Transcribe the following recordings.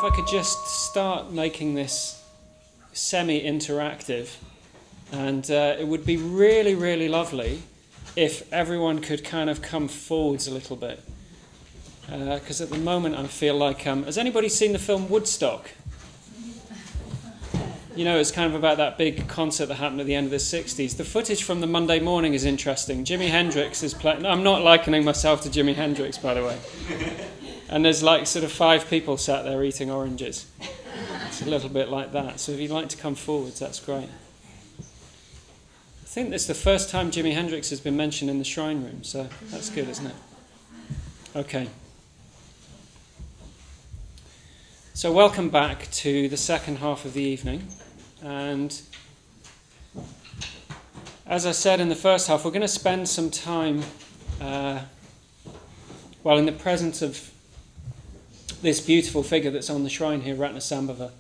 I could just start making this semi-interactive, and it would be really, really lovely if everyone could kind of come forwards a little bit. Because at the moment I feel like... has anybody seen the film Woodstock? You know, it's kind of about that big concert that happened at the end of the 60s. The footage from the Monday morning is interesting. Jimi Hendrix is playing... I'm not likening myself to Jimi Hendrix, by the way. And there's like sort of 5 people sat there eating oranges. It's a little bit like that. So if you'd like to come forwards, that's great. I think this is the first time Jimi Hendrix has been mentioned in the shrine room, so that's good, isn't it? Okay. So welcome back to the second half of the evening. And as I said in the first half, we're going to spend some time, in the presence of this beautiful figure that's on the shrine here, Ratnasambhava.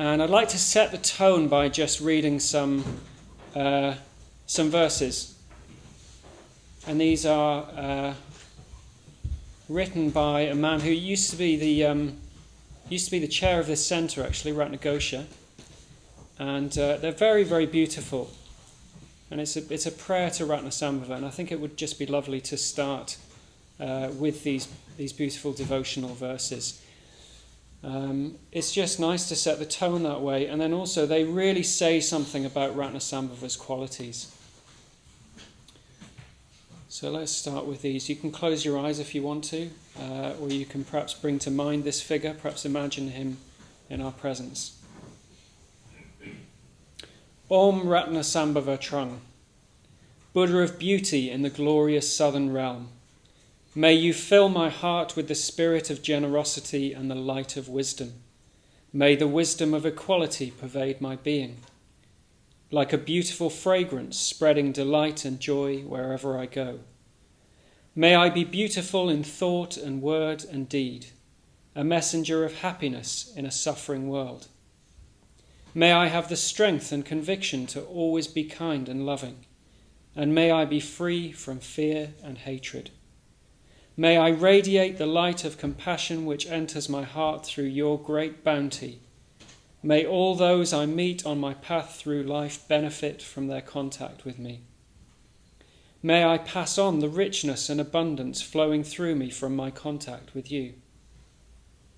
And I'd like to set the tone by just reading some verses. And these are written by a man who used to be the chair of this centre, actually, Ratnagosha. And they're very, very beautiful. And it's a prayer to Ratnasambhava, and I think it would just be lovely to start with these beautiful devotional verses. It's just nice to set the tone that way, and then also they really say something about Ratnasambhava's qualities. So let's start with these. You can close your eyes if you want to, or you can perhaps bring to mind this figure, perhaps imagine him in our presence. Om Ratnasambhava Trung, Buddha of beauty in the glorious southern realm. May you fill my heart with the spirit of generosity and the light of wisdom. May the wisdom of equality pervade my being, like a beautiful fragrance spreading delight and joy wherever I go. May I be beautiful in thought and word and deed, a messenger of happiness in a suffering world. May I have the strength and conviction to always be kind and loving, and may I be free from fear and hatred. May I radiate the light of compassion which enters my heart through your great bounty. May all those I meet on my path through life benefit from their contact with me. May I pass on the richness and abundance flowing through me from my contact with you.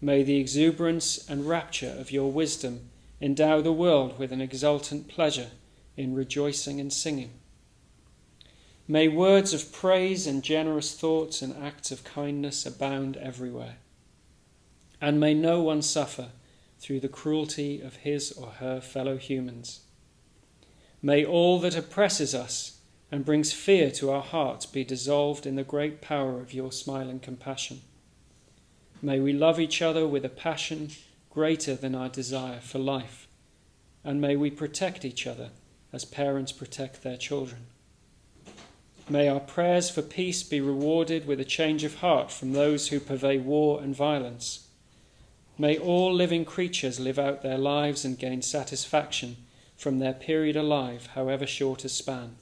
May the exuberance and rapture of your wisdom endow the world with an exultant pleasure in rejoicing and singing. May words of praise and generous thoughts and acts of kindness abound everywhere. And may no one suffer through the cruelty of his or her fellow humans. May all that oppresses us and brings fear to our hearts be dissolved in the great power of your smiling compassion. May we love each other with a passion greater than our desire for life, and may we protect each other as parents protect their children. May our prayers for peace be rewarded with a change of heart from those who purvey war and violence. May all living creatures live out their lives and gain satisfaction from their period alive, however short a span.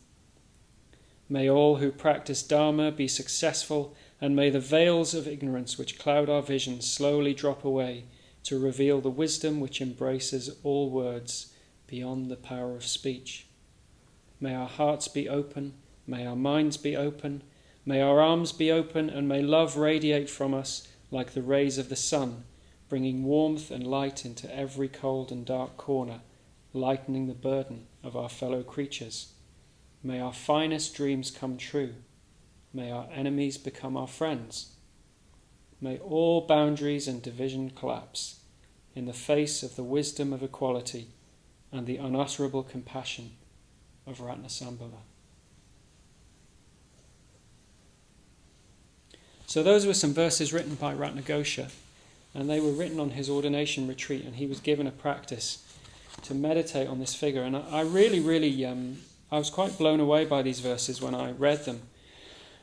May all who practice Dharma be successful, and may the veils of ignorance which cloud our vision slowly drop away to reveal the wisdom which embraces all words beyond the power of speech. May our hearts be open, may our minds be open, may our arms be open, and may love radiate from us like the rays of the sun, bringing warmth and light into every cold and dark corner, lightening the burden of our fellow creatures. May our finest dreams come true. May our enemies become our friends. May all boundaries and division collapse in the face of the wisdom of equality and the unutterable compassion of Ratnasambhava. So those were some verses written by Ratnagosha, and they were written on his ordination retreat, and he was given a practice to meditate on this figure. And I really, I was quite blown away by these verses when I read them,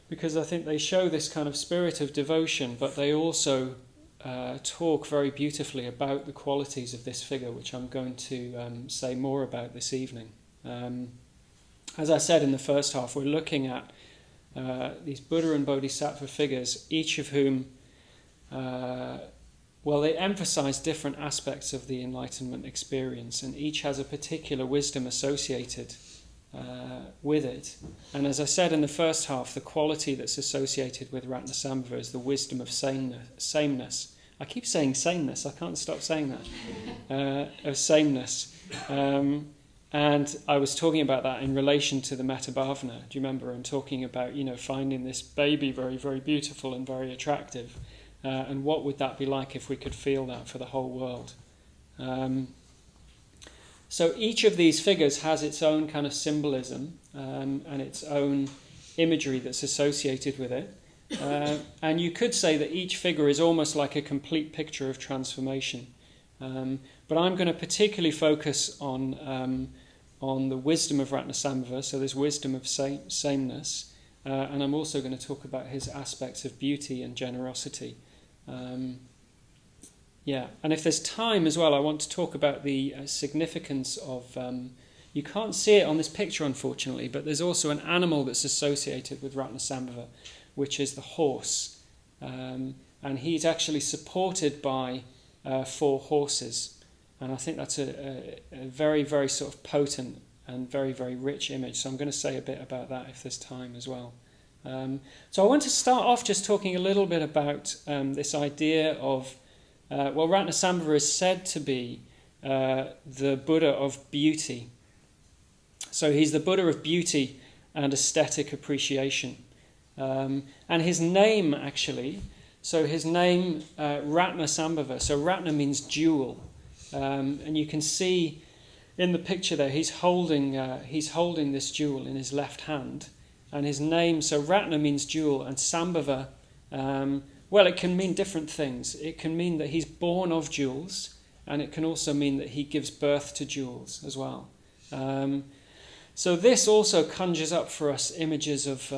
because I think they show this kind of spirit of devotion, but they also talk very beautifully about the qualities of this figure, which I'm going to say more about this evening. As I said in the first half, we're looking at these Buddha and Bodhisattva figures, each of whom well, they emphasize different aspects of the Enlightenment experience, and each has a particular wisdom associated with it. And as I said in the first half, the quality that's associated with Ratnasambhava is the wisdom of sameness. I keep saying saneness, I can't stop saying that, of sameness. And I was talking about that in relation to the Metta Bhavana. Do you remember? I'm talking about, finding this baby very, very beautiful and very attractive. And what would that be like if we could feel that for the whole world? So each of these figures has its own kind of symbolism and its own imagery that's associated with it. And you could say that each figure is almost like a complete picture of transformation. But I'm going to particularly focus on the wisdom of Ratnasambhava, so this wisdom of sameness. And I'm also going to talk about his aspects of beauty and generosity. And if there's time as well, I want to talk about the significance of... you can't see it on this picture, unfortunately, but there's also an animal that's associated with Ratnasambhava, which is the horse. And he's actually supported by 4 horses. And I think that's a very, very sort of potent and very, very rich image. So I'm going to say a bit about that if there's time as well. So I want to start off just talking a little bit about this idea of, Ratnasambhava is said to be the Buddha of beauty. So he's the Buddha of beauty and aesthetic appreciation. And his name, actually, Ratnasambhava, so Ratna means jewel. And you can see in the picture there, he's holding this jewel in his left hand. And his name, so Ratna means jewel, and Sambhava, it can mean different things. It can mean that he's born of jewels, and it can also mean that he gives birth to jewels as well. So this also conjures up for us images of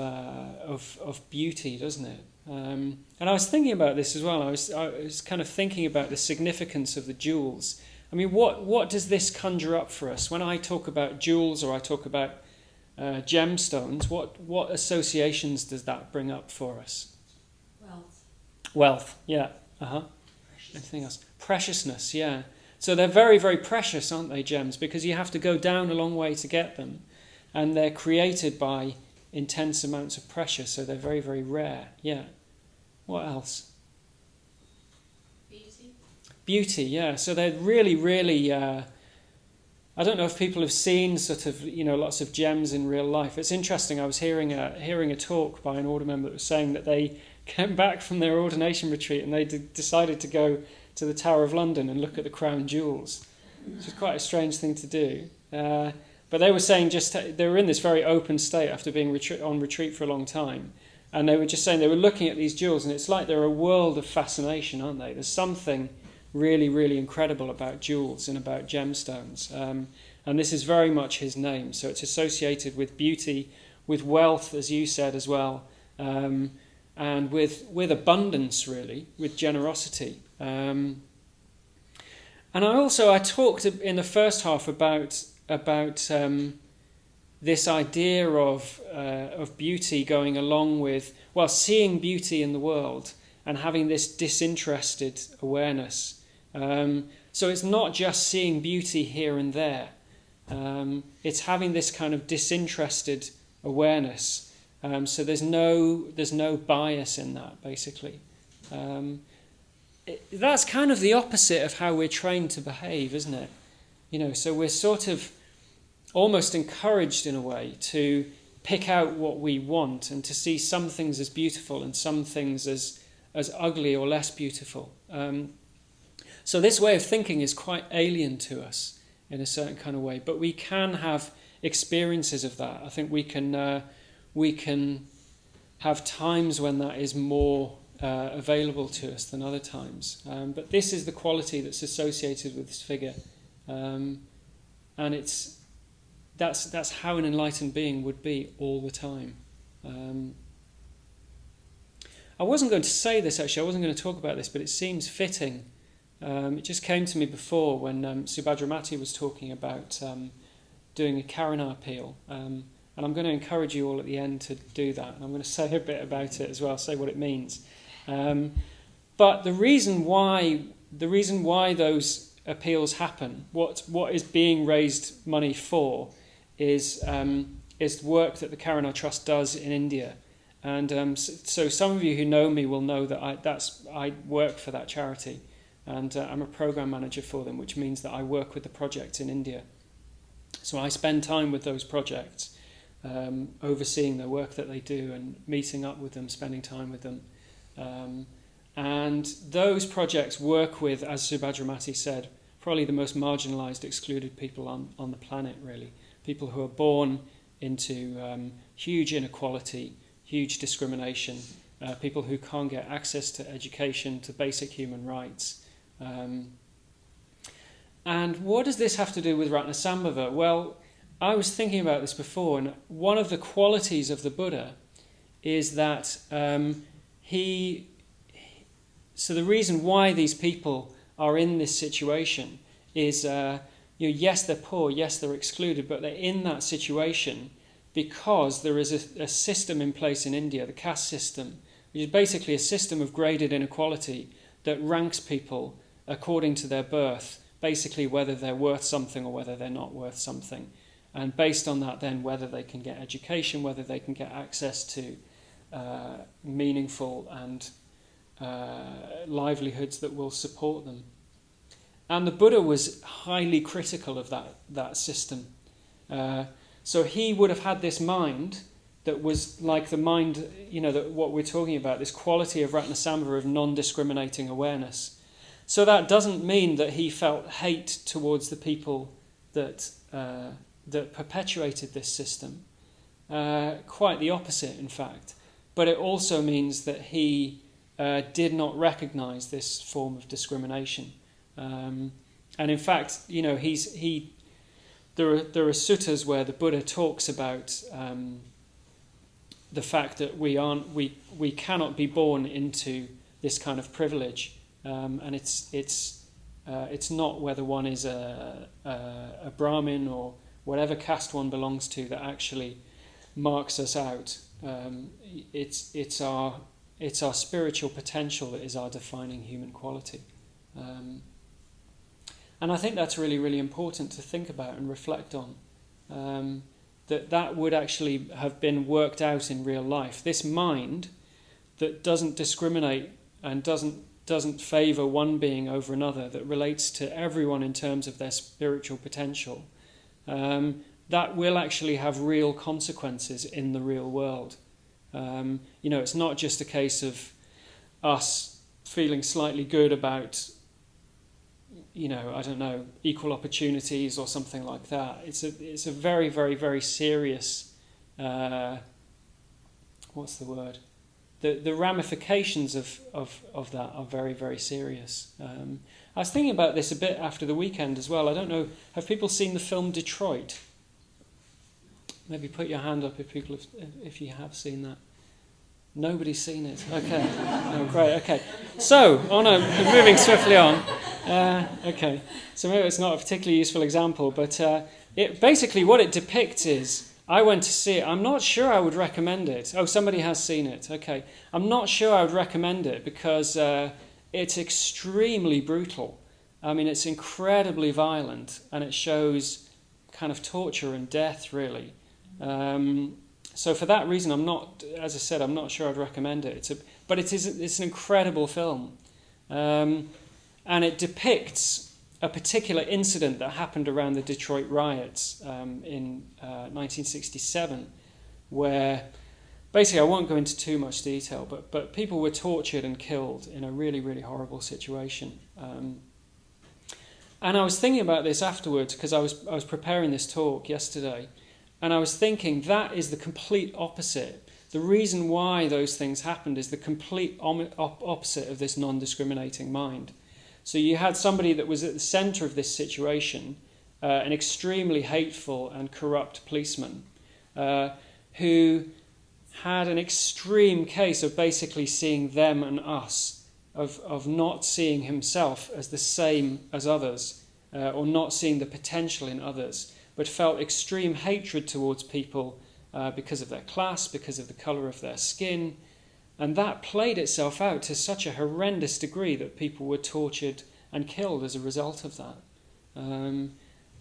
beauty, doesn't it? And I was thinking about this as well. I was kind of thinking about the significance of the jewels. I mean, what does this conjure up for us? When I talk about jewels or I talk about gemstones, what associations does that bring up for us? Wealth, yeah. Anything else? Preciousness, yeah. So they're very, very precious, aren't they, gems? Because you have to go down a long way to get them. And they're created by intense amounts of pressure, so they're very, very rare, yeah. What else? Beauty, yeah. So they're really, really... I don't know if people have seen sort of, lots of gems in real life. It's interesting. I was hearing a talk by an order member that was saying that they came back from their ordination retreat and they decided to go to the Tower of London and look at the crown jewels, which is quite a strange thing to do. But they were saying they were in this very open state after being on retreat for a long time. And they were just saying they were looking at these jewels and it's like they're a world of fascination, aren't they? There's something really, really incredible about jewels and about gemstones. And this is very much his name. So it's associated with beauty, with wealth, as you said as well, and with abundance, really, with generosity. And I talked in the first half about this idea of beauty going along with, seeing beauty in the world and having this disinterested awareness. So it's not just seeing beauty here and there. It's having this kind of disinterested awareness. So there's no bias in that, basically. That's kind of the opposite of how we're trained to behave, isn't it? So we're sort of almost encouraged in a way to pick out what we want and to see some things as beautiful and some things as ugly or less beautiful. So this way of thinking is quite alien to us in a certain kind of way, but we can have experiences of that. I think we can have times when that is more available to us than other times. But this is the quality that's associated with this figure, and that's how an enlightened being would be all the time. I wasn't going to say this actually. I wasn't going to talk about this, but it seems fitting. It just came to me before when Subhadramati was talking about doing a Karuna appeal. And I'm going to encourage you all at the end to do that. And I'm going to say a bit about it as well, say what it means. But the reason why the reason why those appeals happen, what is being raised money for, is work that the Karuna Trust does in India. And so some of you who know me will know that I work for that charity, and I'm a program manager for them, which means that I work with the projects in India. So I spend time with those projects, overseeing the work that they do and meeting up with them, spending time with them. And those projects work with, as Subhadramati said, probably the most marginalised, excluded people on the planet, really. People who are born into huge inequality, huge discrimination, people who can't get access to education, to basic human rights. And what does this have to do with Ratnasambhava? Well, I was thinking about this before, and one of the qualities of the Buddha is that so the reason why these people are in this situation is, yes, they're poor, yes, they're excluded, but they're in that situation because there is a system in place in India, the caste system, which is basically a system of graded inequality that ranks people according to their birth, basically whether they're worth something or whether they're not worth something. And based on that, then, whether they can get education, whether they can get access to meaningful and livelihoods that will support them. And the Buddha was highly critical of that system. So he would have had this mind that was like the mind, that what we're talking about, this quality of Ratnasambhava, of non-discriminating awareness. So that doesn't mean that he felt hate towards the people that perpetuated this system. Quite the opposite, in fact. But it also means that he did not recognize this form of discrimination. And in fact, there are suttas where the Buddha talks about the fact that we cannot be born into this kind of privilege, and it's not whether one is a Brahmin or whatever caste one belongs to that actually marks us out. It's our spiritual potential that is our defining human quality. And I think that's really, really important to think about and reflect on. That would actually have been worked out in real life. This mind that doesn't discriminate and doesn't favour one being over another, that relates to everyone in terms of their spiritual potential, that will actually have real consequences in the real world. It's not just a case of us feeling slightly good about, equal opportunities or something like that. It's a very, very, very serious, what's the word? The ramifications of that are very, very serious. I was thinking about this a bit after the weekend as well. I don't know, have people seen the film Detroit? Maybe put your hand up if you have seen that. Nobody's seen it. Okay. No, great. Okay. So, moving swiftly on. Okay. So maybe it's not a particularly useful example, but it basically what it depicts is, I went to see it. I'm not sure I would recommend it. Oh, somebody has seen it. Okay. I'm not sure I would recommend it because it's extremely brutal. I mean, it's incredibly violent, and it shows kind of torture and death, really. So for that reason, I'm not sure I'd recommend it. But it's an incredible film, and it depicts a particular incident that happened around the Detroit riots in 1967, where basically, I won't go into too much detail, but people were tortured and killed in a really, really horrible situation. And I was thinking about this afterwards because I was preparing this talk yesterday. And I was thinking that is the complete opposite. The reason why those things happened is the complete opposite of this non-discriminating mind. So you had somebody that was at the centre of this situation, an extremely hateful and corrupt policeman, who had an extreme case of basically seeing them and us, of not seeing himself as the same as others, or not seeing the potential in others, but felt extreme hatred towards people because of their class, because of the colour of their skin. And that played itself out to such a horrendous degree that people were tortured and killed as a result of that. And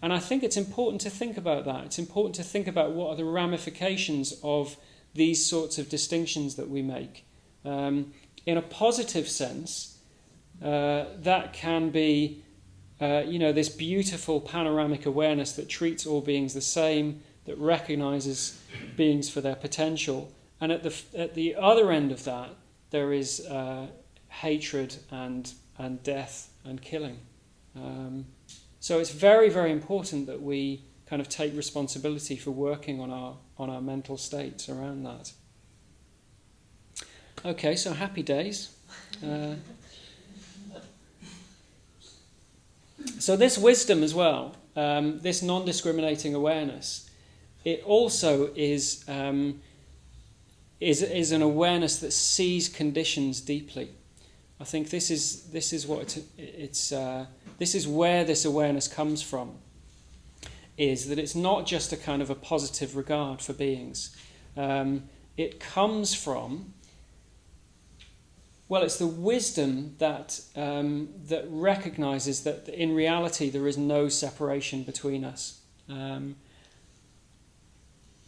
I think it's important to think about that. It's important to think about what are the ramifications of these sorts of distinctions that we make. In a positive sense, that can be, this beautiful panoramic awareness that treats all beings the same, that recognizes beings for their potential. And at the other end of that, there is hatred and death and killing. So it's very, very important that we kind of take responsibility for working on our mental states around that. Okay, so happy days. So this wisdom as well, this non-discriminating awareness, it also is an awareness that sees conditions deeply. I think this is what this is where this awareness comes from. Is that it's not just a kind of a positive regard for beings. It comes from, well, it's the wisdom that that recognizes that in reality there is no separation between us.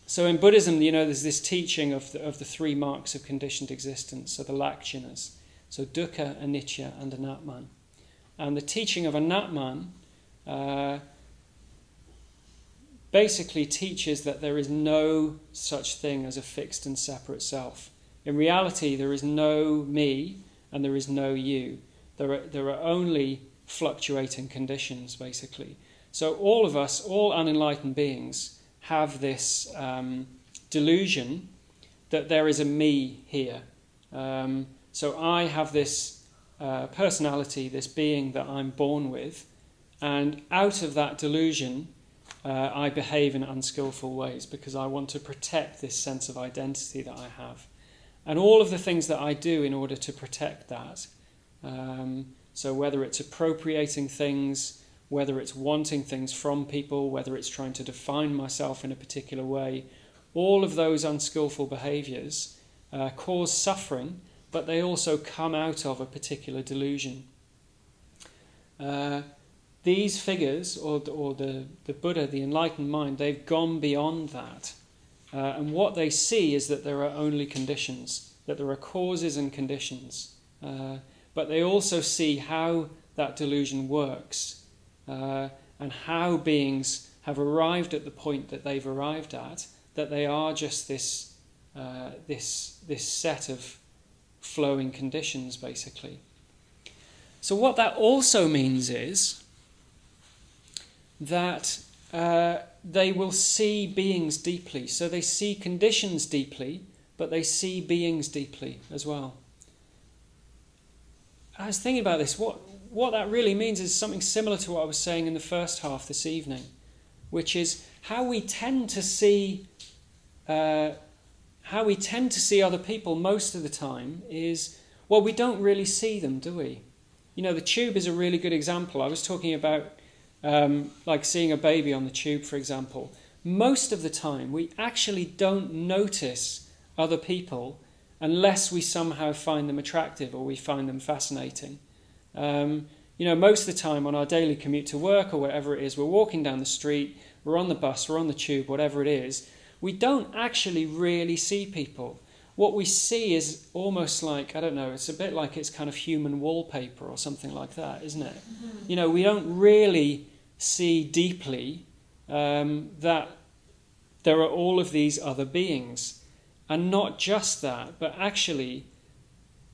So in Buddhism, there's this teaching of the three marks of conditioned existence, so the lakshanas, so dukkha, anicca, and anatman. And the teaching of anatman basically teaches that there is no such thing as a fixed and separate self. In reality, there is no me and there is no you. There are only fluctuating conditions, basically. So all of us, all unenlightened beings, have this delusion that there is a me here. So I have this personality, this being that I'm born with, and out of that delusion, I behave in unskillful ways because I want to protect this sense of identity that I have. And all of the things that I do in order to protect that, so whether it's appropriating things, whether it's wanting things from people, whether it's trying to define myself in a particular way, all of those unskillful behaviours cause suffering, but they also come out of a particular delusion. These figures, or the Buddha, the enlightened mind, they've gone beyond that. And what they see is that there are only conditions, that there are causes and conditions. But they also see how that delusion works, and how beings have arrived at the point that they've arrived at, that they are just this set of flowing conditions, basically. So what that also means is that they will see beings deeply. So they see conditions deeply, but they see beings deeply as well. I was thinking about this. What that really means is something similar to what I was saying in the first half this evening, which is how we tend to see other people most of the time is, well, we don't really see them, do we? The tube is a really good example. I was talking about like seeing a baby on the tube, for example. Most of the time, we actually don't notice other people unless we somehow find them attractive or we find them fascinating. Most of the time on our daily commute to work or wherever it is, we're walking down the street, we're on the bus, we're on the tube, whatever it is, we don't actually really see people. What we see is almost like, I don't know, it's a bit like it's kind of human wallpaper or something like that, isn't it? Mm-hmm. We don't really see deeply that there are all of these other beings. And not just that, but actually,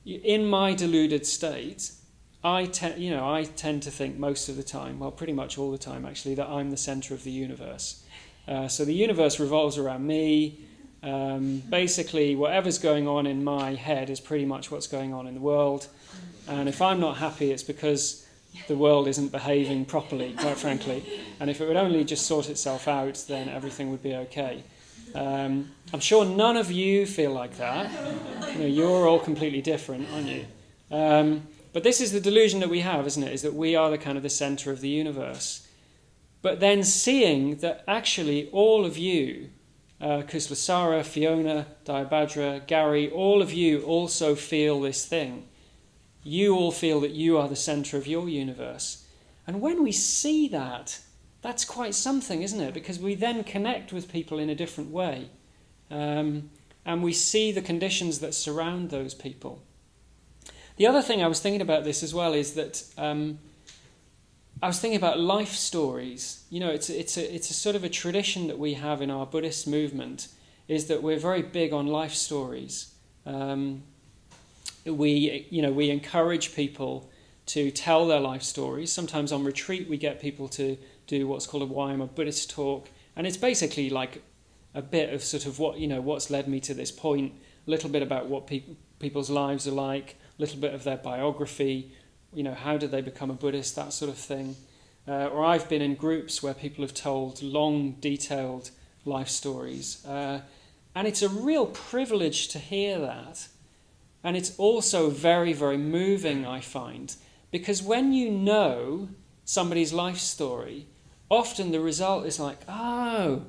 in my deluded state, I tend to think most of the time, well, pretty much all the time actually, that I'm the centre of the universe. So the universe revolves around me. Basically, whatever's going on in my head is pretty much what's going on in the world. And if I'm not happy, it's because the world isn't behaving properly, quite frankly. And if it would only just sort itself out, then everything would be okay. I'm sure none of you feel like that. You're all completely different, aren't you? But this is the delusion that we have, isn't it? Is that we are the kind of the centre of the universe. But then seeing that actually all of you, Kuslasara, Fiona, Diabhadra, Gary, all of you also feel this thing. You all feel that you are the centre of your universe. And when we see that, that's quite something, isn't it? Because we then connect with people in a different way. And we see the conditions that surround those people. The other thing I was thinking about this as well is that I was thinking about life stories. You know, it's a sort of a tradition that we have in our Buddhist movement, is that we're very big on life stories. We encourage people to tell their life stories. Sometimes on retreat we get people to do what's called a why I'm a Buddhist talk, and it's basically like a bit of sort of what's led me to this point, a little bit about what people's lives are like, a little bit of their biography, how did they become a Buddhist, that sort of thing. Or I've been in groups where people have told long, detailed life stories, and it's a real privilege to hear that. And it's also very, very moving, I find, because when you know somebody's life story, often the result is like, oh,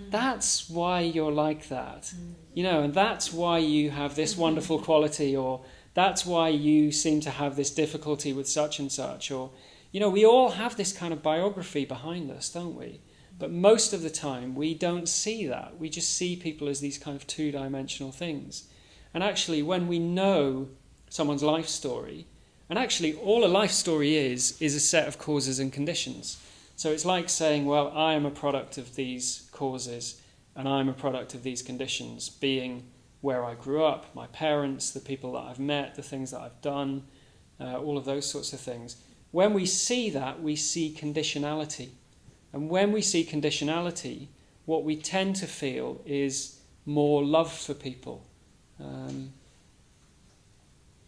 that's why you're like that. And that's why you have this wonderful quality, or that's why you seem to have this difficulty with such and such. Or, we all have this kind of biography behind us, don't we? But most of the time we don't see that. We just see people as these kind of two-dimensional things. And actually, when we know someone's life story, and actually all a life story is a set of causes and conditions. So it's like saying, well, I am a product of these causes, and I'm a product of these conditions, being where I grew up, my parents, the people that I've met, the things that I've done, all of those sorts of things. When we see that, we see conditionality. And when we see conditionality, what we tend to feel is more love for people.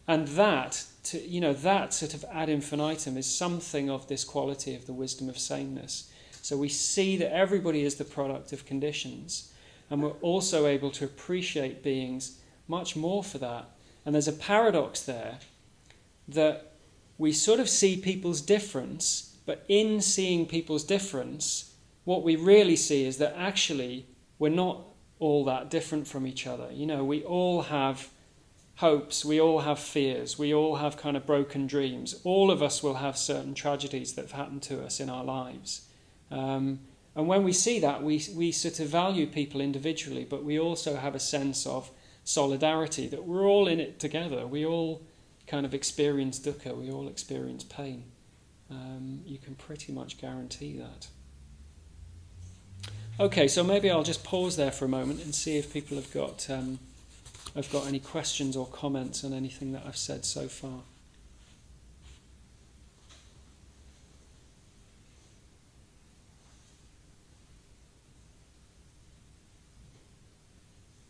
And that sort of ad infinitum is something of this quality of the wisdom of sameness. So we see that everybody is the product of conditions, and we're also able to appreciate beings much more for that. And there's a paradox there, that we sort of see people's difference, but in seeing people's difference, what we really see is that actually we're not all that different from each other. We all have hopes, we all have fears, we all have kind of broken dreams. All of us will have certain tragedies that have happened to us in our lives. And when we see that, we sort of value people individually, but we also have a sense of solidarity, that we're all in it together. We all kind of experience dukkha, we all experience pain. You can pretty much guarantee that. Okay, so maybe I'll just pause there for a moment and see if people have got any questions or comments on anything that I've said so far.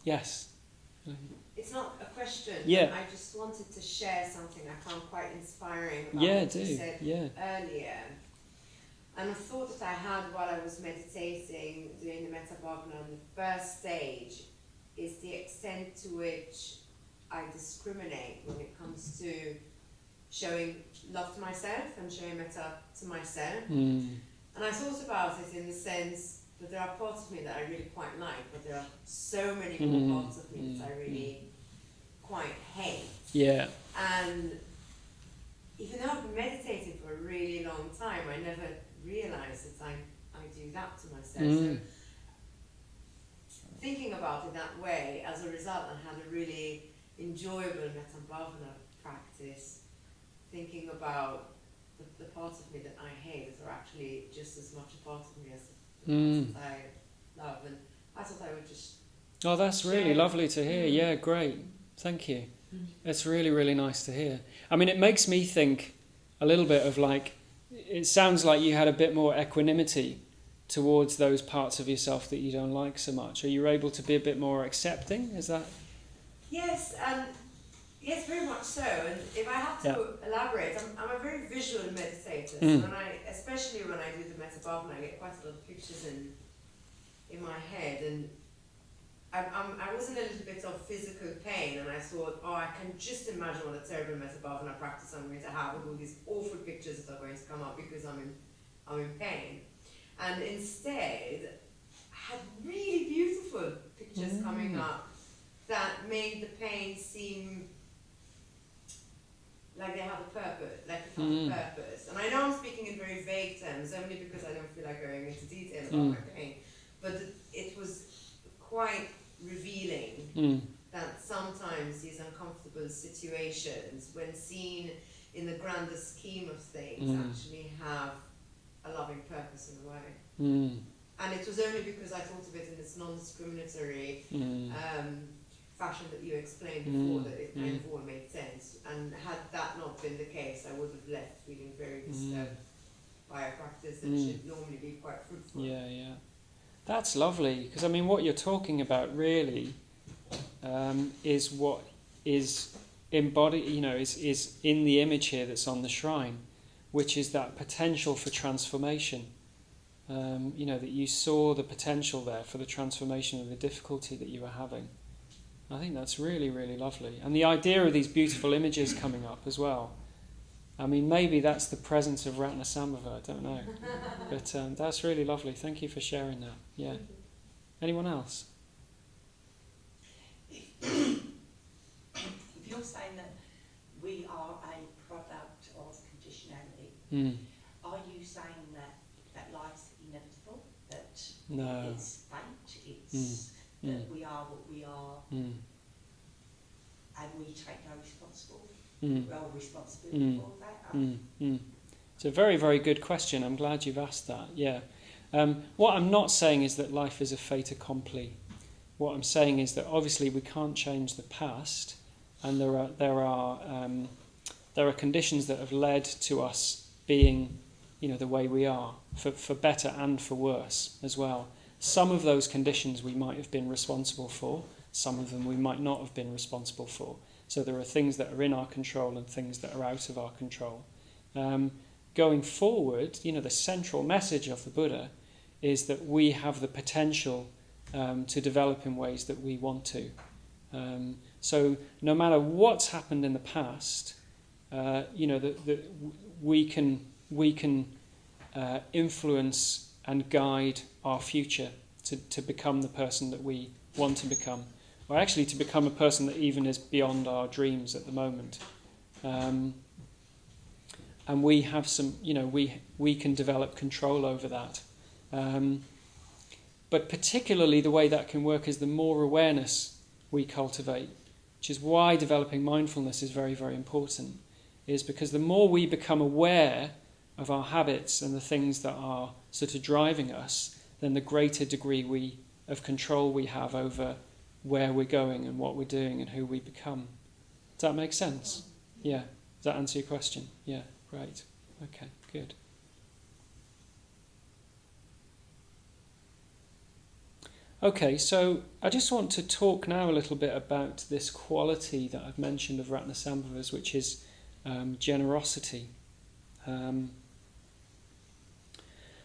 Yes. It's not a question. Yeah. I just wanted to share something I found quite inspiring about what you said earlier. And a thought that I had while I was meditating, doing the Metta Bhavana, on the first stage, is the extent to which I discriminate when it comes to showing love to myself and showing metta to myself. And I thought about it in the sense that there are parts of me that I really quite like, but there are so many more parts of me that I really quite hate. Yeah. And even though I've been meditating for a really long time, I never realised that I do that to myself. So thinking about it that way, as a result, I had a really enjoyable Metta Bhavana practice, thinking about the parts of me that I hate that are actually just as much a part of me as the parts that I love. And I thought I would just... Oh, that's really lovely to hear. Yeah, great. Thank you. It's really, really nice to hear. I mean, it makes me think a little bit of it sounds like you had a bit more equanimity towards those parts of yourself that you don't like so much. Are you able to be a bit more accepting? Is that... Yes, yes, very much so. And if I have to elaborate, I'm a very visual meditator. So especially when I do the Metta Bhavana, I get quite a lot of pictures in my head. And I was in a little bit of physical pain, and I thought, I can just imagine what a terrible Metta Bhavana practice I'm going to have with all these awful pictures that are going to come up because I'm in pain. And instead, I had really beautiful pictures coming up that made the pain seem like they have a purpose, like it has a purpose. And I know I'm speaking in very vague terms, only because I don't feel like going into detail about my pain, but it was quite revealing that sometimes these uncomfortable situations, when seen in the grander scheme of things, actually have a loving purpose in a way. And it was only because I thought of it in this non-discriminatory fashion that you explained before that it kind of all made sense. And had that not been the case, I would have left feeling very disturbed by a practice that should normally be quite fruitful. Yeah. That's lovely, because I mean what you're talking about really is what is embodied, is in the image here that's on the shrine, which is that potential for transformation. That you saw the potential there for the transformation of the difficulty that you were having. I think that's really, really lovely. And the idea of these beautiful images coming up as well. I mean, maybe that's the presence of Ratnasambhava, I don't know. But that's really lovely. Thank you for sharing that. Yeah. Anyone else? If you're saying that we are a product of conditionality, are you saying that life's inevitable? That no. It's fate? It's that we are what we are, and we take no responsibility for that? It's a very, very good question. I'm glad you've asked that. Yeah. What I'm not saying is that life is a fait accompli. What I'm saying is that obviously we can't change the past, and there are conditions that have led to us being, the way we are, for better and for worse as well. Some of those conditions we might have been responsible for, some of them we might not have been responsible for. So there are things that are in our control and things that are out of our control. Going forward, the central message of the Buddha is that we have the potential to develop in ways that we want to. So no matter what's happened in the past, we can influence and guide our future to become the person that we want to become, or actually to become a person that even is beyond our dreams at the moment. And we have some, we can develop control over that. But particularly the way that can work is the more awareness we cultivate, which is why developing mindfulness is very, very important, is because the more we become aware of our habits and the things that are sort of driving us, then the greater degree of control we have over where we're going and what we're doing and who we become. Does that make sense? Yeah. Does that answer your question? Yeah. Great. Okay. Good. Okay, so I just want to talk now a little bit about this quality that I've mentioned of Ratnasambhava's, which is generosity.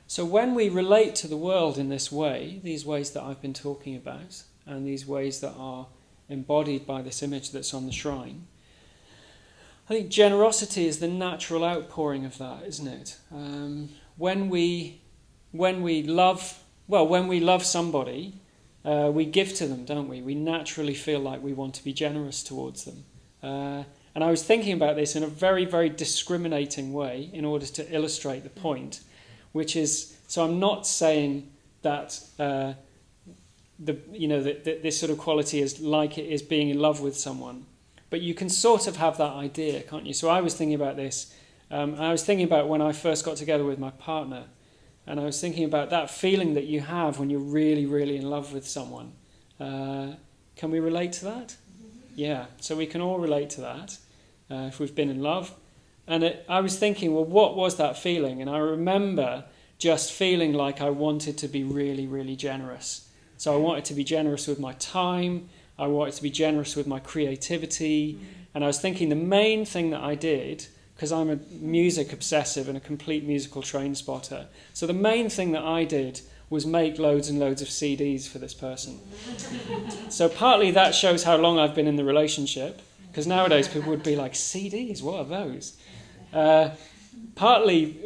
So when we relate to the world in this way, these ways that I've been talking about, and these ways that are embodied by this image that's on the shrine, I think generosity is the natural outpouring of that, isn't it? When we love somebody, we give to them, don't we? We naturally feel like we want to be generous towards them. And I was thinking about this in a very, very discriminating way in order to illustrate the point, which is, so I'm not saying that this sort of quality is like it is being in love with someone, but you can sort of have that idea, can't you? So I was thinking about this. I was thinking about when I first got together with my partner, and I was thinking about that feeling that you have when you're really, really in love with someone. Can we relate to that? Yeah, so we can all relate to that if we've been in love. And I was thinking, well, what was that feeling? And I remember just feeling like I wanted to be really, really generous. So I wanted to be generous with my time. I wanted to be generous with my creativity. And I was thinking the main thing that I did, because I'm a music obsessive and a complete musical train spotter, so the main thing that I did was make loads and loads of CDs for this person. So partly that shows how long I've been in the relationship, because nowadays people would be like, CDs, what are those? Partly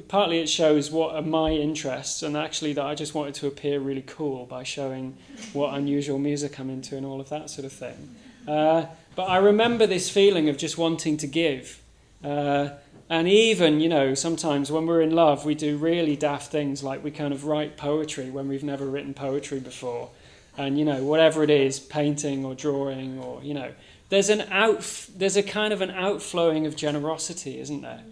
it shows what are my interests, and actually that I just wanted to appear really cool by showing what unusual music I'm into and all of that sort of thing. But I remember this feeling of just wanting to give, And even, sometimes when we're in love, we do really daft things, like we kind of write poetry when we've never written poetry before. And, whatever it is, painting or drawing or, there's a kind of an outflowing of generosity, isn't there?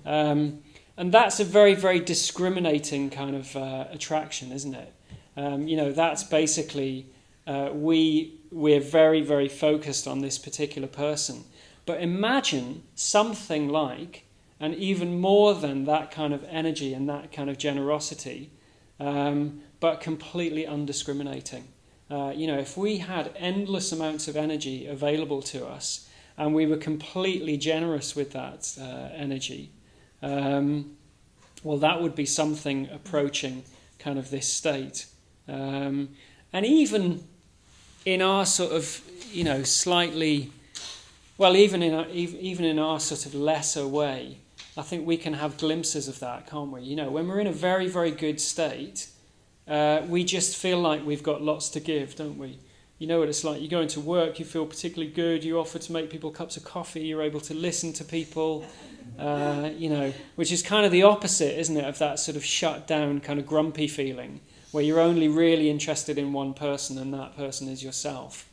And that's a very, very discriminating kind of attraction, isn't it? That's basically, we're very, very focused on this particular person. But imagine something like, and even more than that kind of energy and that kind of generosity, but completely undiscriminating. If we had endless amounts of energy available to us and we were completely generous with that energy, well, that would be something approaching kind of this state. And even in our sort of, slightly, well, even in our sort of lesser way, I think we can have glimpses of that, can't we? When we're in a very, very good state, we just feel like we've got lots to give, don't we? You know what it's like. You go into work, you feel particularly good, you offer to make people cups of coffee, you're able to listen to people, which is kind of the opposite, isn't it, of that sort of shut down, kind of grumpy feeling, where you're only really interested in one person and that person is yourself.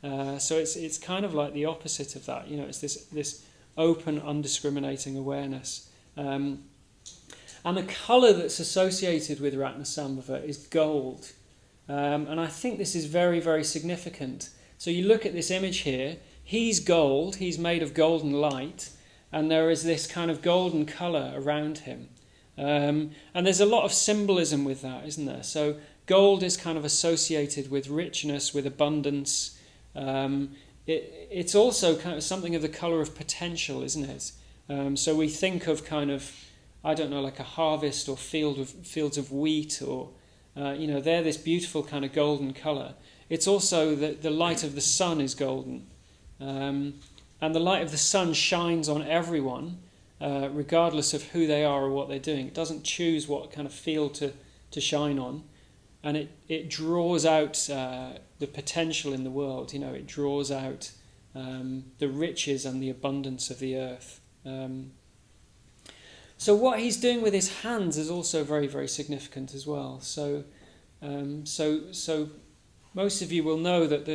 So it's kind of like the opposite of that. It's this open, undiscriminating awareness. And the colour that's associated with Ratnasambhava is gold. And I think this is very, very significant. So you look at this image here, he's gold, he's made of golden light, and there is this kind of golden colour around him. And there's a lot of symbolism with that, isn't there? So gold is kind of associated with richness, with abundance. It's also kind of something of the colour of potential, isn't it? So we think of kind of, I don't know, like a harvest or fields of wheat, or they're this beautiful kind of golden colour. It's also that the light of the sun is golden, and the light of the sun shines on everyone, regardless of who they are or what they're doing. It doesn't choose what kind of field to shine on, and it draws out the potential in the world. It draws out the riches and the abundance of the earth. So what he's doing with his hands is also very, very significant as well. So most of you will know that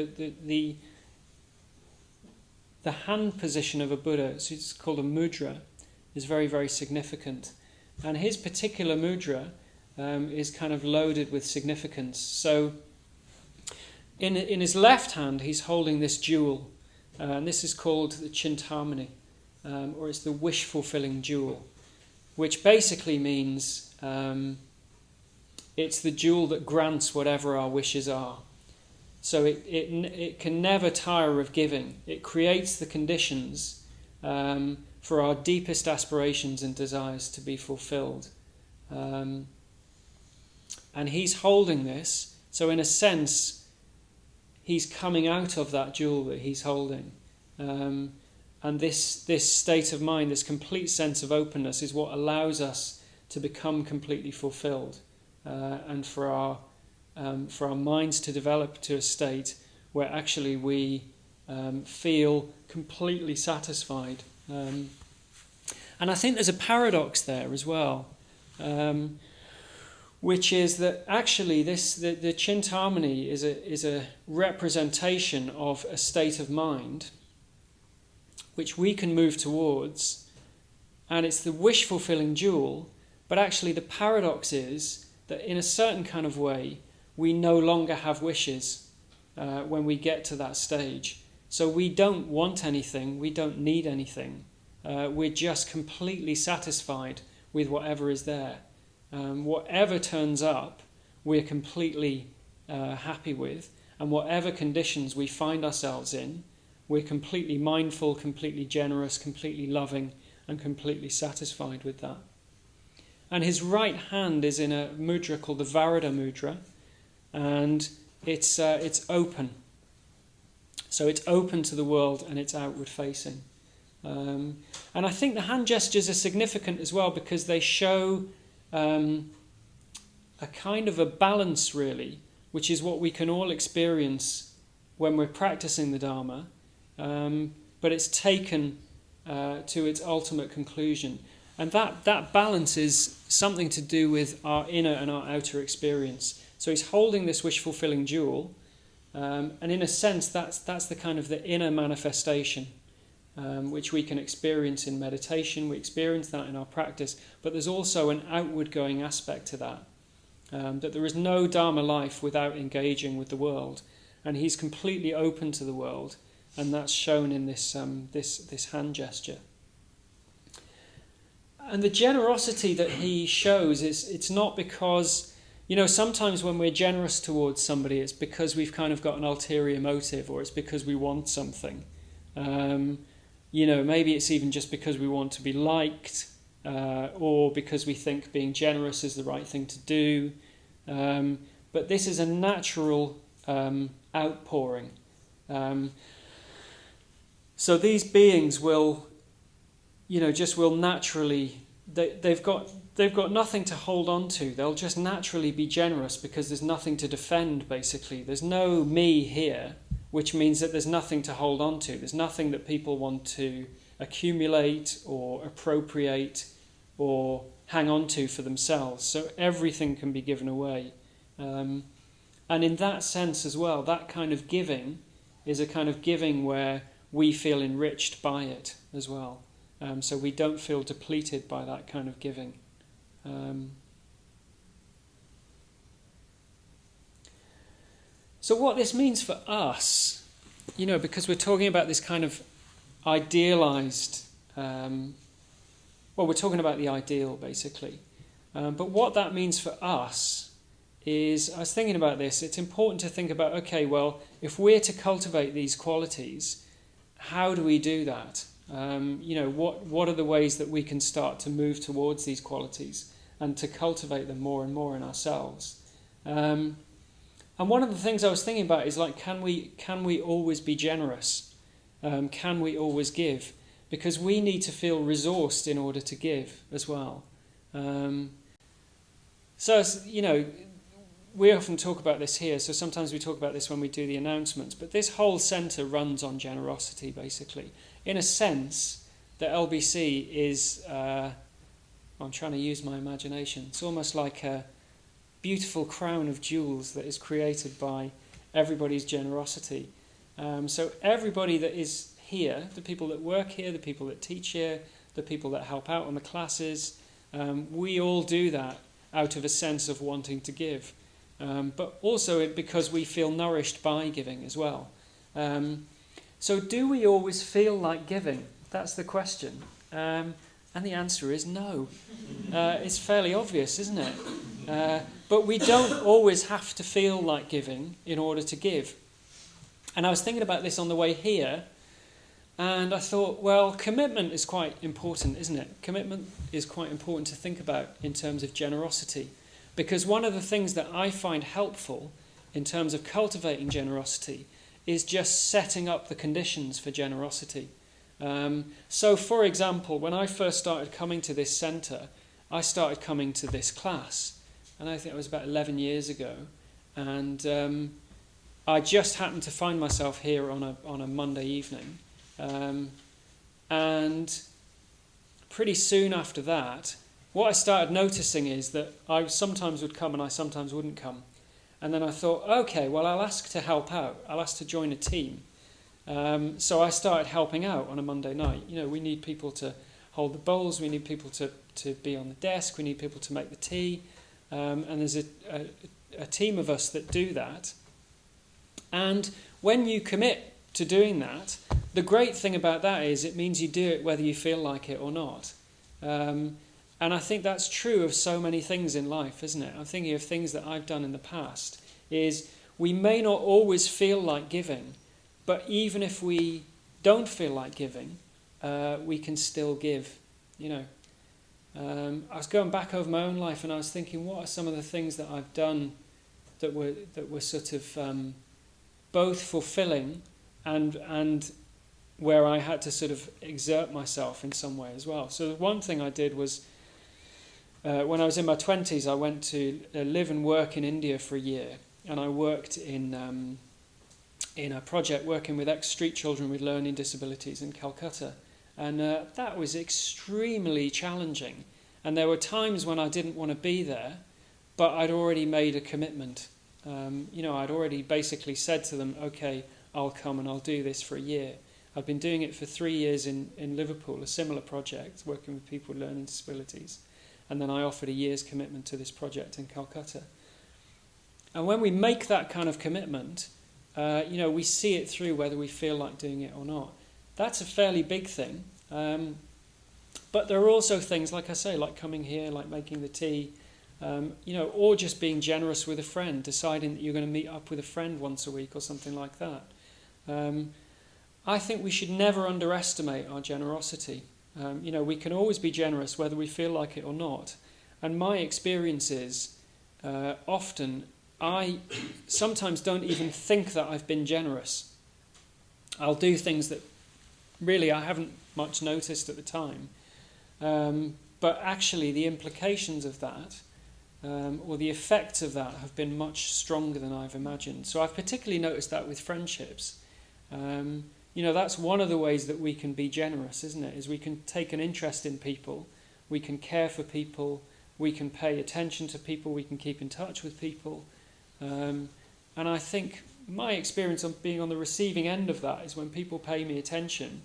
the hand position of a Buddha, it's called a mudra, is very, very significant. And his particular mudra is kind of loaded with significance. So in his left hand, he's holding this jewel, and this is called the Chintamani, or it's the wish-fulfilling jewel, which basically means it's the jewel that grants whatever our wishes are. So it can never tire of giving. It creates the conditions for our deepest aspirations and desires to be fulfilled. And he's holding this, so in a sense, he's coming out of that jewel that he's holding. And this state of mind, this complete sense of openness, is what allows us to become completely fulfilled, and for our minds to develop to a state where actually we feel completely satisfied. And I think there's a paradox there as well, which is that actually the Chintamani is a representation of a state of mind which we can move towards, and it's the wish-fulfilling jewel, but actually the paradox is that in a certain kind of way we no longer have wishes when we get to that stage. So we don't want anything, we don't need anything. We're just completely satisfied with whatever is there. Whatever turns up, we're completely happy with, and whatever conditions we find ourselves in, we're completely mindful, completely generous, completely loving, and completely satisfied with that. And his right hand is in a mudra called the Varada mudra, and it's open. So it's open to the world and it's outward facing. And I think the hand gestures are significant as well because they show a kind of a balance, really, which is what we can all experience when we're practicing the Dharma, but it's taken to its ultimate conclusion. And that balance is something to do with our inner and our outer experience. So he's holding this wish-fulfilling jewel, and in a sense that's the kind of the inner manifestation, which we can experience in meditation. We experience that in our practice, but there's also an outward-going aspect to that, that there is no Dharma life without engaging with the world, and he's completely open to the world, and that's shown in this hand gesture. And the generosity that he shows it's not because, sometimes when we're generous towards somebody, it's because we've kind of got an ulterior motive, or it's because we want something. Maybe it's even just because we want to be liked, or because we think being generous is the right thing to do. But this is a natural outpouring. So these beings will, will naturally, they've got nothing to hold on to. They'll just naturally be generous because there's nothing to defend, basically. There's no me here, which means that there's nothing to hold on to. There's nothing that people want to accumulate or appropriate or hang on to for themselves. So everything can be given away. And in that sense as well, that kind of giving is a kind of giving where we feel enriched by it as well. So we don't feel depleted by that kind of giving. So what this means for us, because we're talking about this kind of idealized, we're talking about the ideal, basically. But what that means for us is, I was thinking about this, it's important to think about, okay, well, if we're to cultivate these qualities, how do we do that? What are the ways that we can start to move towards these qualities and to cultivate them more and more in ourselves? And one of the things I was thinking about is can we always be generous? Can we always give? Because we need to feel resourced in order to give as well. We often talk about this here, so sometimes we talk about this when we do the announcements, but this whole centre runs on generosity, basically. In a sense, the LBC is, I'm trying to use my imagination, it's almost like a beautiful crown of jewels that is created by everybody's generosity. So everybody that is here, the people that work here, the people that teach here, the people that help out on the classes, we all do that out of a sense of wanting to give. But also because we feel nourished by giving as well. So do we always feel like giving? That's the question. And the answer is no. It's fairly obvious, isn't it? But we don't always have to feel like giving in order to give. And I was thinking about this on the way here, and I thought, well, commitment is quite important, isn't it? Commitment is quite important to think about in terms of generosity. Because one of the things that I find helpful in terms of cultivating generosity is just setting up the conditions for generosity. So, for example, when I first started coming to this centre, I started coming to this class, and I think it was about 11 years ago, and I just happened to find myself here on a Monday evening, and pretty soon after that, what I started noticing is that I sometimes would come and I sometimes wouldn't come. And then I thought, okay, well, I'll ask to help out. I'll ask to join a team. So I started helping out on a Monday night. We need people to hold the bowls. We need people to be on the desk. We need people to make the tea. And there's a team of us that do that. And when you commit to doing that, the great thing about that is it means you do it whether you feel like it or not. And I think that's true of so many things in life, isn't it? I'm thinking of things that I've done in the past, is we may not always feel like giving, but even if we don't feel like giving, we can still give, I was going back over my own life and I was thinking, what are some of the things that I've done that were sort of both fulfilling and where I had to sort of exert myself in some way as well. So one thing I did was, when I was in my 20s, I went to live and work in India for a year, and I worked in a project working with ex-street children with learning disabilities in Calcutta. And that was extremely challenging. And there were times when I didn't want to be there, but I'd already made a commitment. I'd already basically said to them, okay, I'll come and I'll do this for a year. I've been doing it for 3 years in Liverpool, a similar project, working with people with learning disabilities. And then I offered a year's commitment to this project in Calcutta. And when we make that kind of commitment, we see it through whether we feel like doing it or not. That's a fairly big thing. But there are also things, like I say, like coming here, like making the tea, or just being generous with a friend, deciding that you're going to meet up with a friend once a week or something like that. I think we should never underestimate our generosity. We can always be generous whether we feel like it or not. And my experience is often I sometimes don't even think that I've been generous. I'll do things that really I haven't much noticed at the time. But actually the implications of that or the effects of that have been much stronger than I've imagined. So I've particularly noticed that with friendships. That's one of the ways that we can be generous, isn't it? Is we can take an interest in people, we can care for people, we can pay attention to people, we can keep in touch with people. And I think my experience of being on the receiving end of that is when people pay me attention,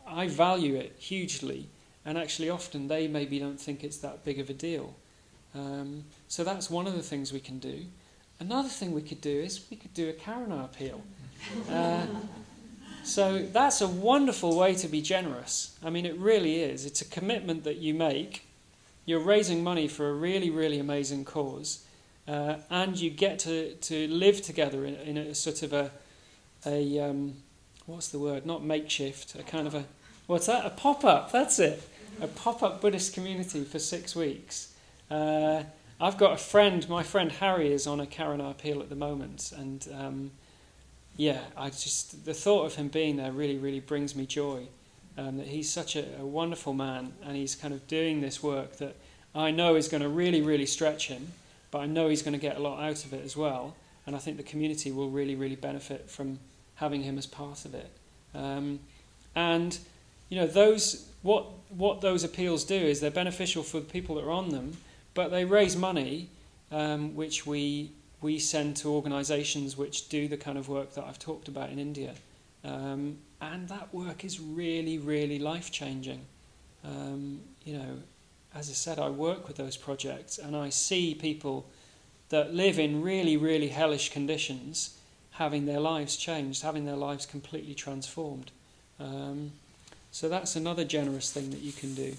I value it hugely, and actually often they maybe don't think it's that big of a deal. So that's one of the things we can do. Another thing we could do is we could do a Karuna appeal. So that's a wonderful way to be generous. I mean, it really is. It's a commitment that you make. You're raising money for a really, really amazing cause, and you get to live together in a sort of a what's the word? Not makeshift. A kind of a what's that? A pop-up. That's it. A pop-up Buddhist community for 6 weeks. I've got a friend. My friend Harry is on a Karuna appeal at the moment, and the thought of him being there really, really brings me joy. That he's such a wonderful man, and he's kind of doing this work that I know is going to really, really stretch him, but I know he's going to get a lot out of it as well, and I think the community will really, really benefit from having him as part of it. What those appeals do is they're beneficial for the people that are on them, but they raise money, which we send to organisations which do the kind of work that I've talked about in India. And that work is really, really life-changing. As I said, I work with those projects and I see people that live in really, really hellish conditions having their lives changed, having their lives completely transformed. So that's another generous thing that you can do.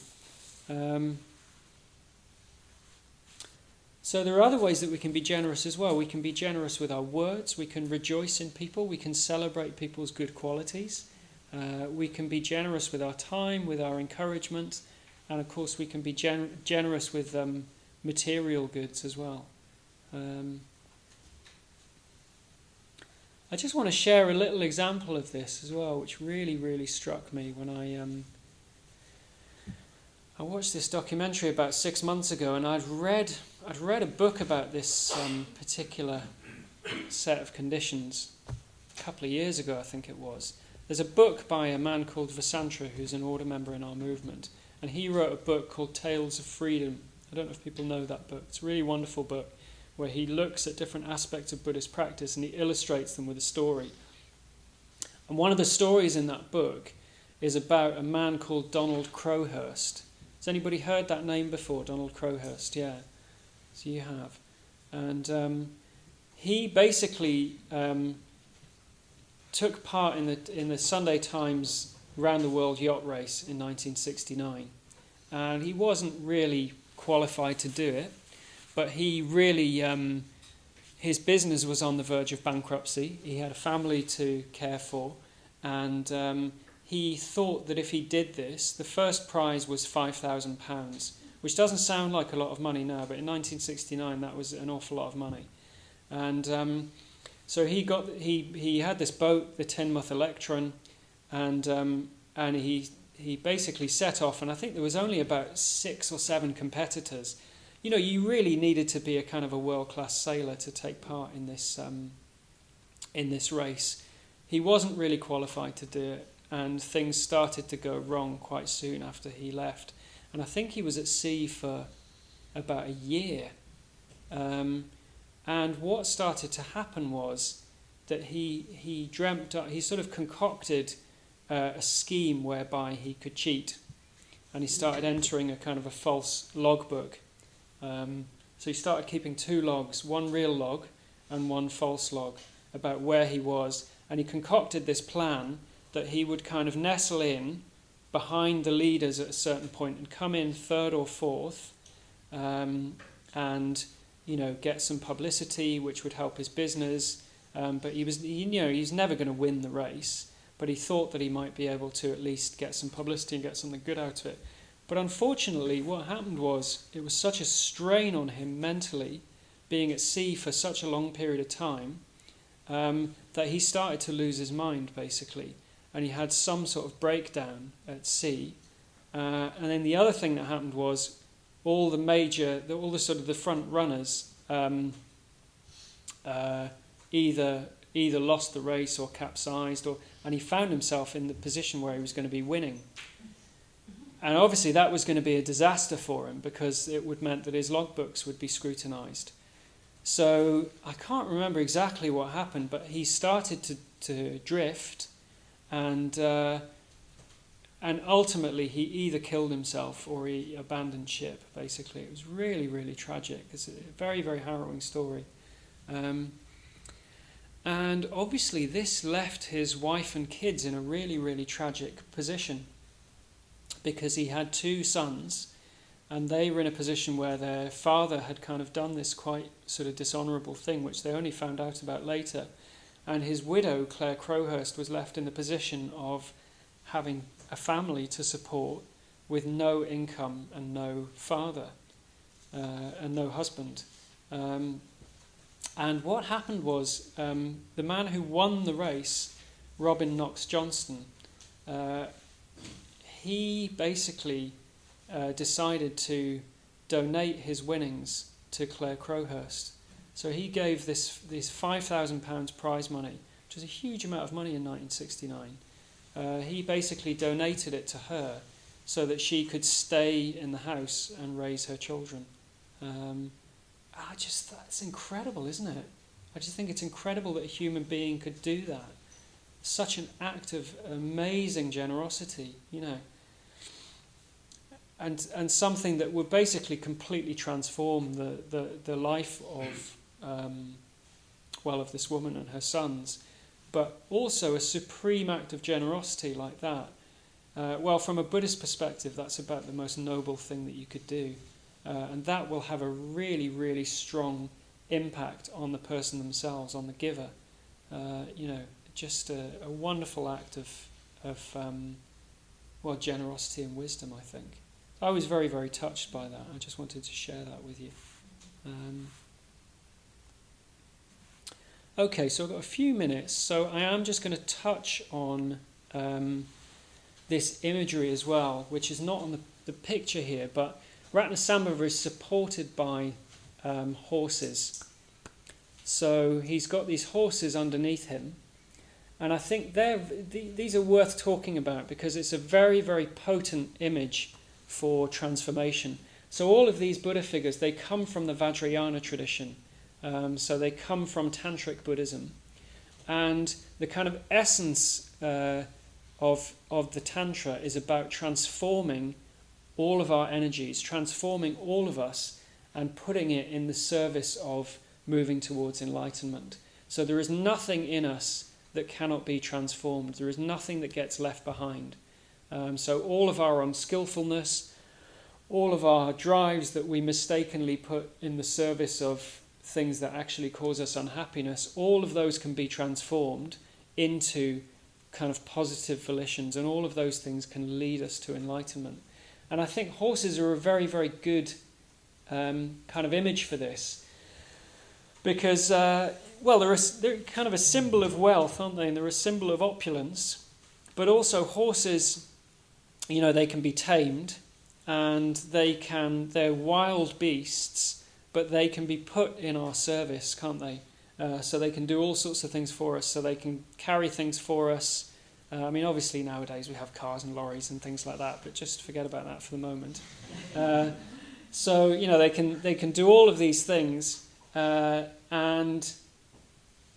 So there are other ways that we can be generous as well. We can be generous with our words. We can rejoice in people. We can celebrate people's good qualities. We can be generous with our time, with our encouragement. And of course we can be generous with material goods as well. I just want to share a little example of this as well, which really, really struck me when I watched this documentary about 6 months ago, and I'd read a book about this particular set of conditions a couple of years ago, I think it was. There's a book by a man called Vasantra, who's an order member in our movement, and he wrote a book called Tales of Freedom. I don't know if people know that book. It's a really wonderful book where he looks at different aspects of Buddhist practice and he illustrates them with a story. And one of the stories in that book is about a man called Donald Crowhurst. Has anybody heard that name before, Donald Crowhurst? Yeah, so you have. And he basically took part in the Sunday Times Round the World Yacht Race in 1969. And he wasn't really qualified to do it, but he really, his business was on the verge of bankruptcy. He had a family to care for, and he thought that if he did this, the first prize was £5,000, which doesn't sound like a lot of money now, but in 1969 that was an awful lot of money. And so he had this boat, the Tinmouth Electron, and he basically set off, and I think there was only about 6 or 7 competitors. You know, you really needed to be a kind of a world-class sailor to take part in this race. He wasn't really qualified to do it, and things started to go wrong quite soon after he left. And I think he was at sea for about a year. And what started to happen was that he dreamt up, he sort of concocted a scheme whereby he could cheat. And he started entering a kind of a false logbook. So he started keeping 2 logs, one real log and one false log, about where he was. And he concocted this plan that he would kind of nestle in behind the leaders at a certain point and come in 3rd or 4th, and get some publicity, which would help his business. But he's never going to win the race. But he thought that he might be able to at least get some publicity and get something good out of it. But unfortunately, what happened was it was such a strain on him mentally, being at sea for such a long period of time, that he started to lose his mind, basically. And he had some sort of breakdown at sea. And then the other thing that happened was all the sort of the front runners either lost the race or capsized, and he found himself in the position where he was going to be winning. And obviously that was going to be a disaster for him, because it would meant that his logbooks would be scrutinised. So I can't remember exactly what happened, but he started to drift, and ultimately he either killed himself or he abandoned ship, basically. It was really, really tragic. It's a very, very harrowing story. And obviously this left his wife and kids in a really, really tragic position, because he had 2 sons, and they were in a position where their father had kind of done this quite sort of dishonourable thing, which they only found out about later. And his widow, Claire Crowhurst, was left in the position of having a family to support with no income and no father and no husband. And what happened was the man who won the race, Robin Knox Johnston, he basically decided to donate his winnings to Claire Crowhurst. So he gave this £5,000 prize money, which was a huge amount of money in 1969. He basically donated it to her so that she could stay in the house and raise her children. That's incredible, isn't it? I just think it's incredible that a human being could do that. Such an act of amazing generosity, and something that would basically completely transform the life of of this woman and her sons, but also a supreme act of generosity like that. From a Buddhist perspective, that's about the most noble thing that you could do. And that will have a really, really strong impact on the person themselves, on the giver. Just a wonderful act of generosity and wisdom, I think. I was very, very touched by that. I just wanted to share that with you. Okay, so I've got a few minutes, so I am just going to touch on this imagery as well, which is not on the picture here, but Ratnasambhava is supported by horses. So he's got these horses underneath him, and I think these are worth talking about, because it's a very, very potent image for transformation. So all of these Buddha figures, they come from the Vajrayana tradition. So they come from Tantric Buddhism. And the kind of essence of the Tantra is about transforming all of our energies, transforming all of us, and putting it in the service of moving towards enlightenment. So there is nothing in us that cannot be transformed. There is nothing that gets left behind. So all of our unskillfulness, all of our drives that we mistakenly put in the service of things that actually cause us unhappiness, all of those can be transformed into kind of positive volitions, and all of those things can lead us to enlightenment. And I think horses are a very, very good kind of image for this, because they're kind of a symbol of wealth, aren't they? And they're a symbol of opulence. But also horses, they can be tamed, and they're wild beasts, but they can be put in our service, can't they? So they can do all sorts of things for us. So they can carry things for us. I mean, obviously nowadays we have cars and lorries and things like that, but just forget about that for the moment. So, you know, they can do all of these things, and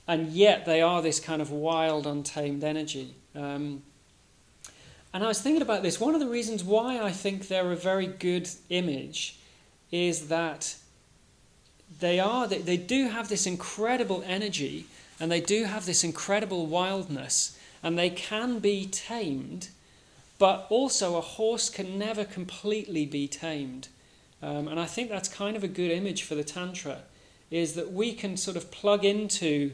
yet they are this kind of wild, untamed energy. And I was thinking about this. One of the reasons why I think they're a very good image is that they do have this incredible energy, and they do have this incredible wildness, and they can be tamed, but also a horse can never completely be tamed. And I think that's kind of a good image for the Tantra, is that we can sort of plug into,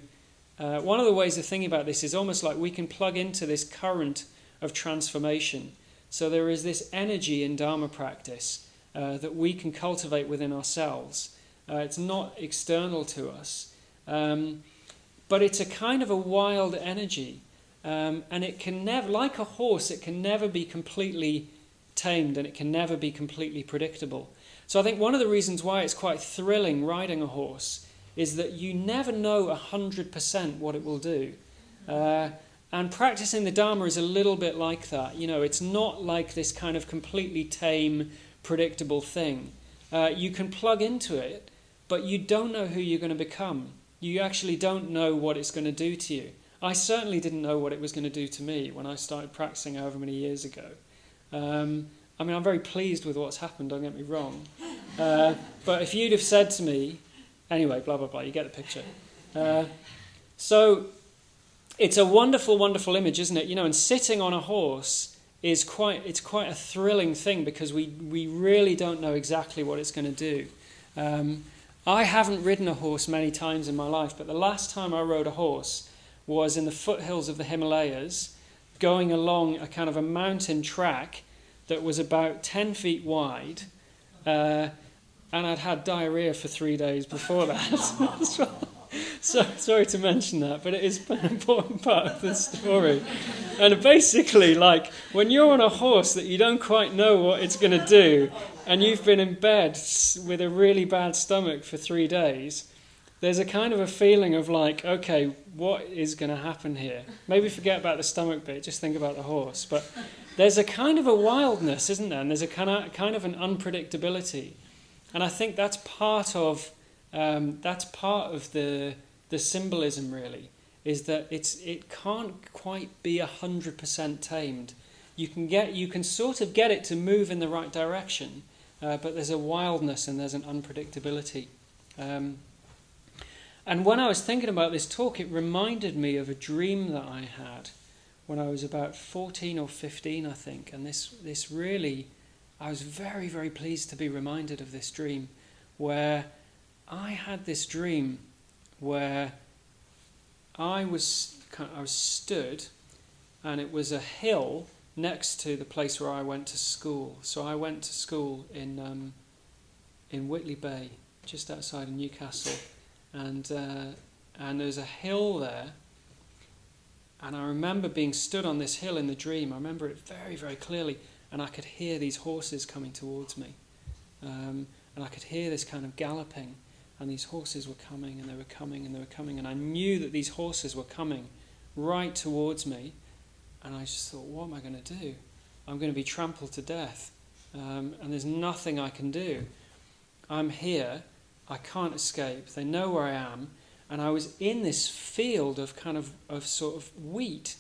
one of the ways of thinking about this is almost like we can plug into this current of transformation. So there is this energy in Dharma practice that we can cultivate within ourselves. It's not external to us, but it's a kind of a wild energy, and it can never, like a horse, it can never be completely tamed, and it can never be completely predictable. So I think one of the reasons why it's quite thrilling riding a horse is that you never know 100% what it will do. And practicing the Dharma is a little bit like that. You know, it's not like this kind of completely tame, predictable thing. You can plug into it, but you don't know who you're going to become. You actually don't know what it's going to do to you. I certainly didn't know what it was going to do to me when I started practicing however many years ago. I mean, I'm very pleased with what's happened, don't get me wrong. But if you'd have said to me, anyway, blah, blah, blah, you get the picture. So it's a wonderful, wonderful image, isn't it? You know, and sitting on a horse is quite a thrilling thing, because we really don't know exactly what it's going to do. I haven't ridden a horse many times in my life, but the last time I rode a horse was in the foothills of the Himalayas, going along a kind of a mountain track that was about 10 feet wide, and I'd had diarrhea for 3 days before that. So sorry to mention that, but it is an important part of the story. And basically, like, when you're on a horse that you don't quite know what it's going to do, and you've been in bed with a really bad stomach for 3 days, there's a kind of a feeling of like, okay, what is going to happen here? Maybe forget about the stomach bit, just think about the horse. But there's a kind of a wildness, isn't there? And there's a kind of an unpredictability. And I think that's part of the symbolism, really, is that it can't quite be 100% tamed. You can sort of get it to move in the right direction, but there's a wildness and there's an unpredictability. And when I was thinking about this talk, it reminded me of a dream that I had when I was about 14 or 15, I think. And this really, I was very, very pleased to be reminded of this dream, where I had this dream where I was stood, and it was a hill next to the place where I went to school. So I went to school in Whitley Bay, just outside of Newcastle, and there's a hill there. And I remember being stood on this hill in the dream. I remember it very, very clearly, and I could hear these horses coming towards me, and I could hear this kind of galloping. And these horses were coming, and they were coming, and they were coming. And I knew that these horses were coming right towards me. And I just thought, what am I going to do? I'm going to be trampled to death. And there's nothing I can do. I'm here. I can't escape. They know where I am. And I was in this field of sort of wheat.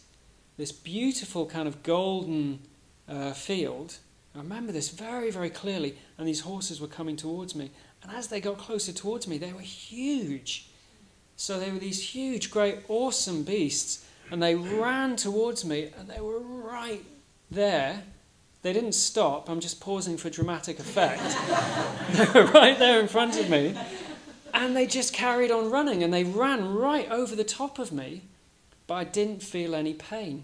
This beautiful kind of golden field. I remember this very, very clearly. And these horses were coming towards me. And as they got closer towards me, they were huge. So they were these huge, great, awesome beasts. And they ran towards me, and they were right there. They didn't stop. I'm just pausing for dramatic effect. They were right there in front of me. And they just carried on running, and they ran right over the top of me. But I didn't feel any pain.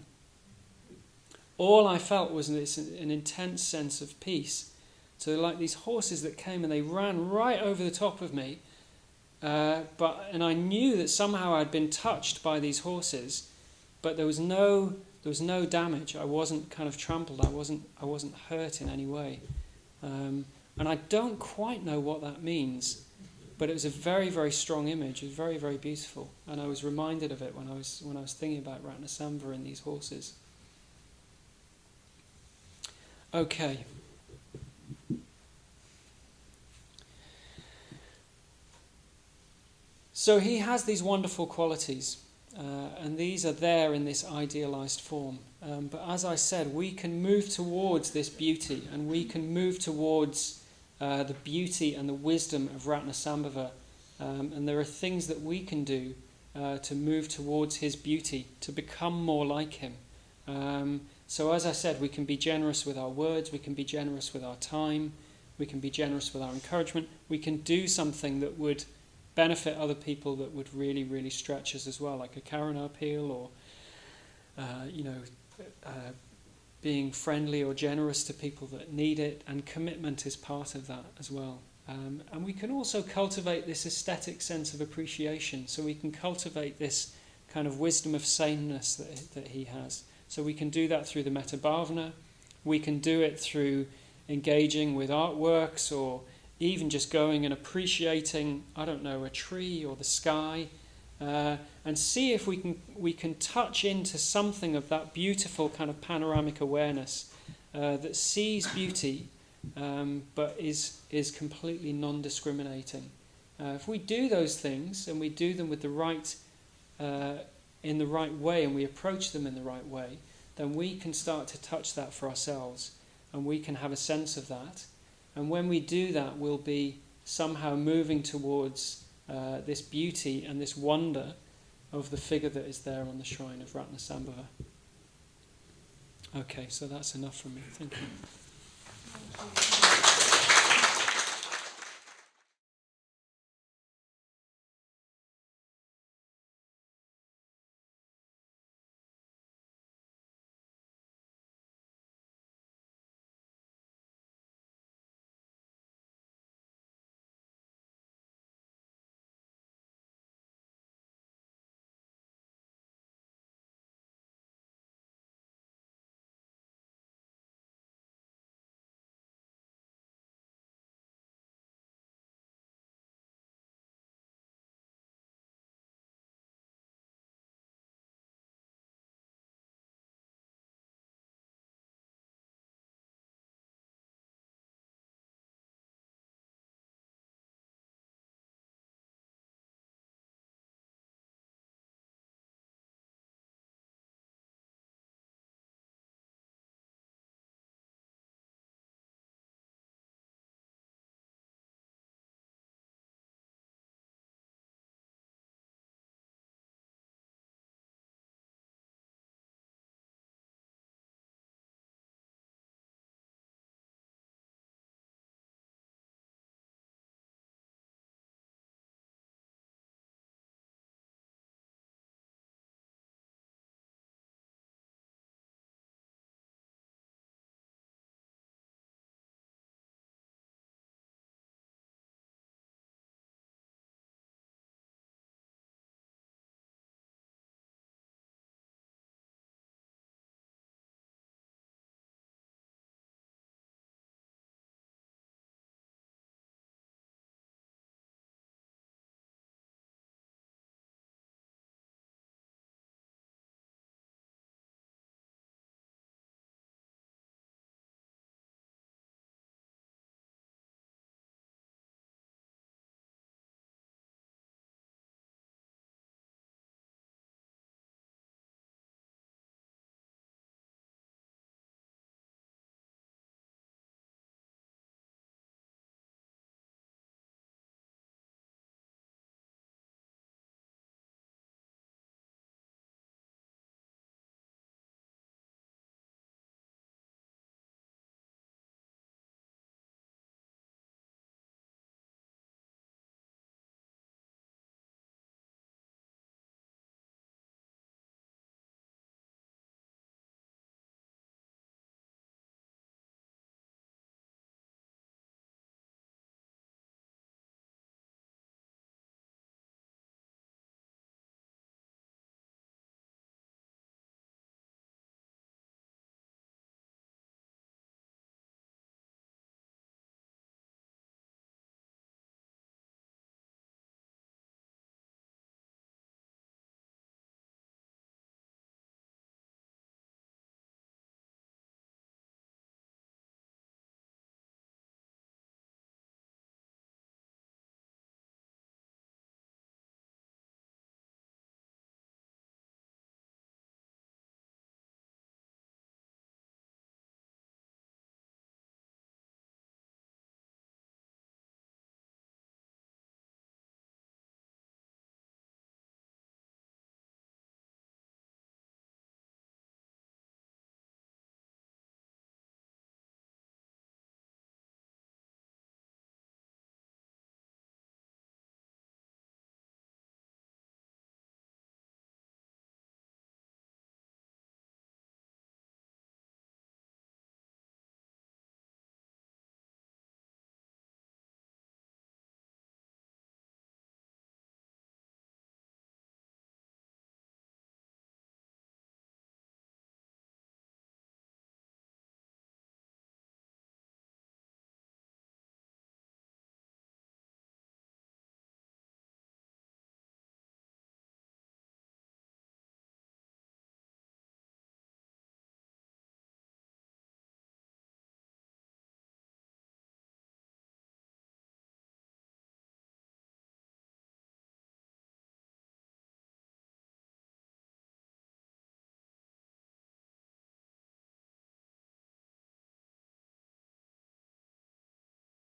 All I felt was an intense sense of peace. So they're like these horses that came and they ran right over the top of me. And I knew that somehow I'd been touched by these horses, but there was no damage. I wasn't kind of trampled. I wasn't hurt in any way. And I don't quite know what that means, but it was a very, very strong image. It was very, very beautiful, and I was reminded of it when I was thinking about Ratnasambhava and these horses. Okay. So he has these wonderful qualities, and these are there in this idealized form. But as I said, we can move towards this beauty, and we can move towards the beauty and the wisdom of Ratnasambhava. And there are things that we can do to move towards his beauty, to become more like him. So as I said, we can be generous with our words, we can be generous with our time, we can be generous with our encouragement, we can do something that would benefit other people, that would really, really stretch us as well, like a Karuna appeal, or being friendly or generous to people that need it, and commitment is part of that as well. And we can also cultivate this aesthetic sense of appreciation, so we can cultivate this kind of wisdom of sameness that he has. So we can do that through the metta bhavana, we can do it through engaging with artworks, or even just going and appreciating, a tree or the sky, and see if we can touch into something of that beautiful kind of panoramic awareness that sees beauty, but is completely non-discriminating. If we do those things, and we do them with the right, in the right way, and we approach them in the right way, then we can start to touch that for ourselves, and we can have a sense of that. And when we do that, we'll be somehow moving towards this beauty and this wonder of the figure that is there on the shrine of Ratnasambhava. Okay, so that's enough from me. Thank you. Thank you.